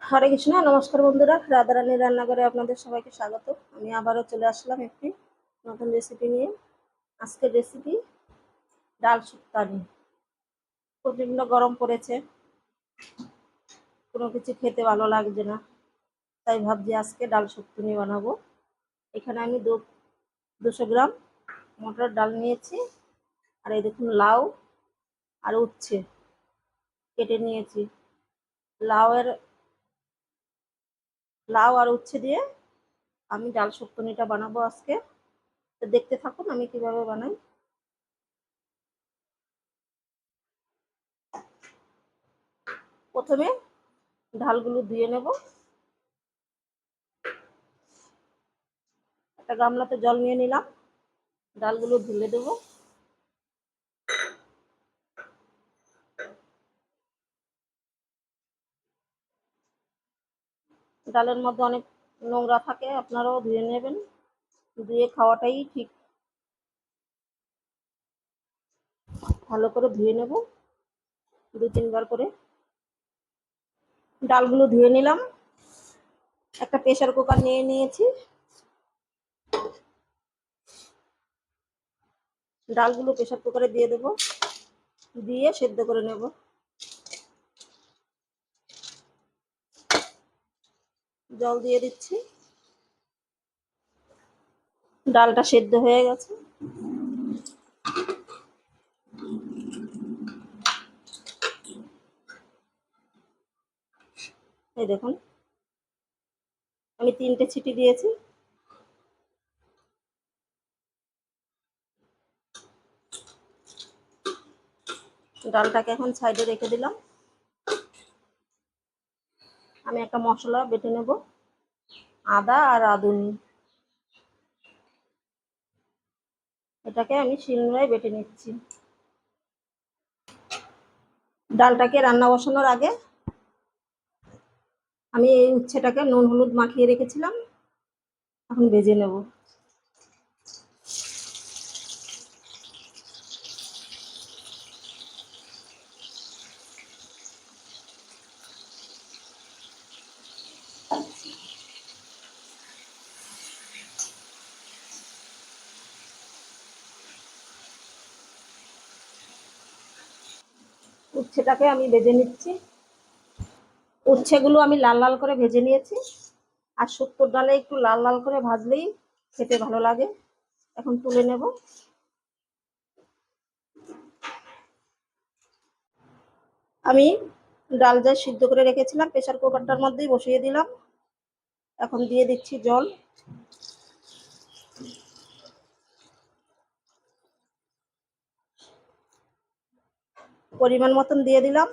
হরে কৃষ্ণ, নমস্কার বন্ধুরা, রাধারানীর রান্নাঘরে আপনাদের সবাইকে স্বাগত। আমি আবারও চলে আসলাম একটি নতুন রেসিপি নিয়ে। আজকের রেসিপি ডাল শুক্তানি। প্রচণ্ড গরম পড়েছে, কোনো কিছু খেতে ভালো লাগছে না, তাই ভাবছি আজকে ডাল শুক্তানি বানাবো। এখানে আমি 200 গ্রাম মটর ডাল নিয়েছি, আর এই দেখুন লাউ আর উচ্ছে কেটে নিয়েছি। লাউ আর উচ্ছে দিয়ে আমি ডাল শুক্তানিটা বানাবো আজকে। তো দেখতে থাকুন আমি কিভাবে বানাই। প্রথমে ডালগুলো ধুয়ে নেব। একটা গামলাতে জল নিয়ে নিলাম, ডালগুলো ঢেলে দেবো। ডালের মধ্যে অনেক নোংরা থাকে, আপনারাও ধুয়ে নেবেন, ধুয়ে খাওয়াটাই ঠিক। ভালো করে ধুয়ে নেব 2-3 বার করে। ডালগুলো ধুয়ে নিলাম। একটা প্রেসার কুকার নিয়ে নিয়েছি, ডালগুলো প্রেসার কুকারে দিয়ে দেবো, দিয়ে সেদ্ধ করে নেব। জল দিয়ে দিচ্ছি। ডালটা সেদ্ধ হয়ে গেছে। এই দেখুন আমি 3টে সিটি দিয়েছি। ডালটাকে এখন সাইডে রেখে দিলাম। আমি একটা মশলা বেটে নেব, আদা আর আদুনি। এটাকে আমি শিলনোড়ায় বেটে নিচ্ছি। ডালটাকে রান্না বসানোর আগে আমি এই উচ্ছেটাকে নুন হলুদ মাখিয়ে রেখেছিলাম, এখন ভেজে নেব। উচ্ছেটাকে আমি ভেজে নিচ্ছি। উচ্ছেগুলো আমি লাল লাল করে ভেজে নিয়েছি। আর শুক্তোর ডালে একটু লাল লাল করে ভাজলেই খেতে ভালো লাগে। এখন তুলে নেব। আমি ডাল যা সিদ্ধ করে রেখেছিলাম প্রেসার কুকারটার মধ্যেই বসিয়ে দিলাম। এখন দিয়ে দিচ্ছি জল। পরিমাণ মতন দিয়ে দিলাম।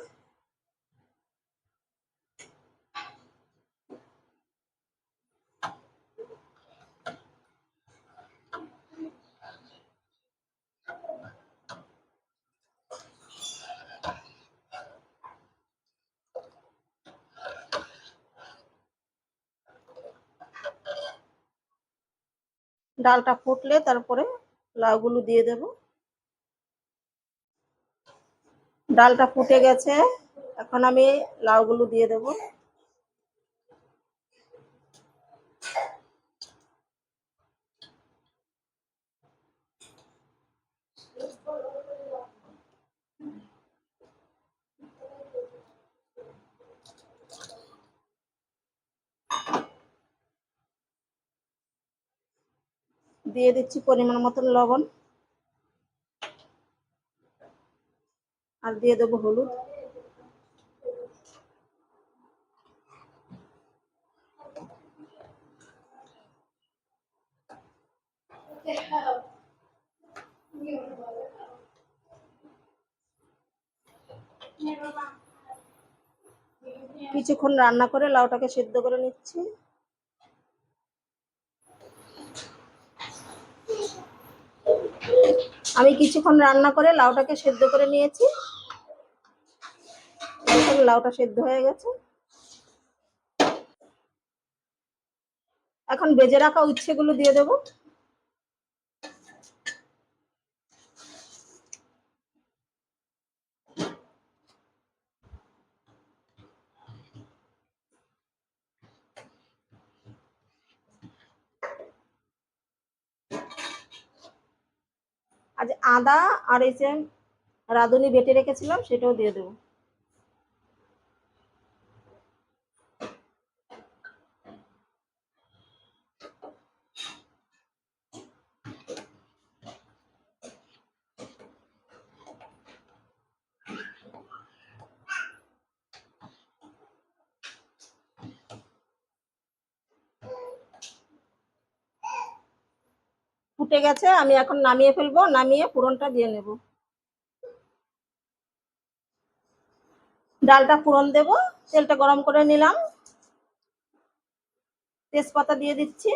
ডালটা ফুটলে তারপরে লাউগুলো দিয়ে দেব। ডালটা ফুটে গেছে, এখন আমি লাউগুলো দিয়ে দেব। দিয়ে দিচ্ছি পরিমাণ মতন লবণ, আর দিয়ে দেবো হলুদ। কিছুক্ষণ রান্না করে লাউটাকে সেদ্ধ করে নিচ্ছি। আমি কিছুক্ষণ রান্না করে লাউটাকে সেদ্ধ করে নিয়েছি। লাউটা সেদ্ধ হয়ে গেছে। এখন ভেজে রাখা উচ্ছেগুলো দিয়ে দেবো। আর যে আদা আর এই যে রাঁধুনি বেটে রেখেছিলাম সেটাও দিয়ে দেবো। ফুটে গেছে, আমি এখন নামিয়ে ফেলবো, নামিয়ে ফোড়নটা দিয়ে নেব। ডালটা ফোড়ন দেব, তেলটা গরম করে নিলাম, তেজপাতা দিয়ে দিচ্ছি,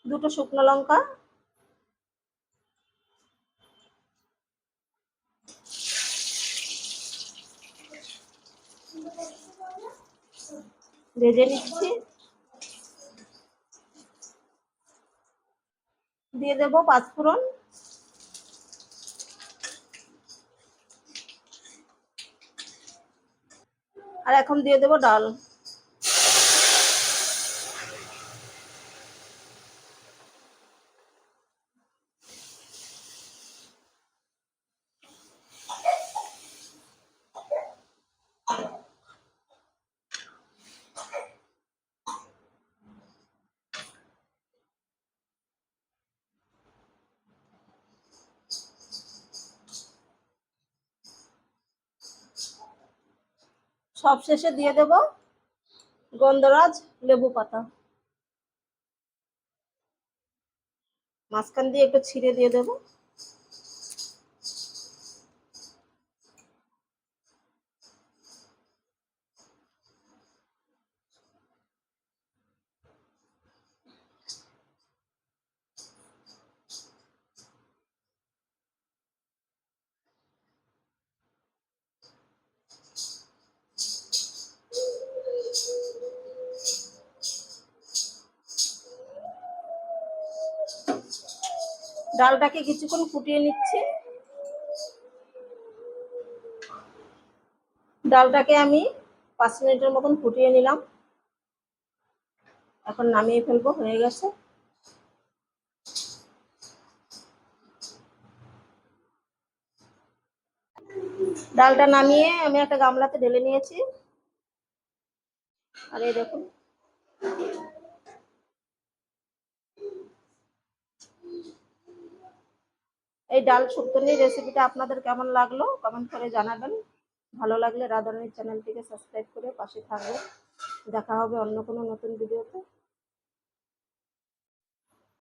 দুটো শুকনো লঙ্কা, ভেজে নিচ্ছি, দিয়ে দেবো পাঁচফোড়ন, আর এখন দিয়ে দেবো ডাল। সব শেষে দিয়ে দেব গন্ধরাজ লেবু পাতা, মাঝখান দিয়ে একটু ছিঁড়ে দিয়ে দেবো। ডালটাকে কিছুক্ষণ ফুটিয়ে নিচ্ছি। ডালটাকে আমি 5 মিনিটের মতন ফুটিয়ে নিলাম, এখন নামিয়ে ফেলবো, হয়ে গেছে। ডালটা নামিয়ে আমি একটা গামলাতে ঢেলে নিয়েছি, আর এই দেখুন এই ডাল শুক্তোর রেসিপিটা আপনাদের কেমন লাগলো কমেন্ট করে জানাবেন। ভালো লাগলে রাঁধুনির চ্যানেলটিকে সাবস্ক্রাইব করে পাশে থাকবেন। দেখা হবে অন্য কোনো নতুন ভিডিওতে।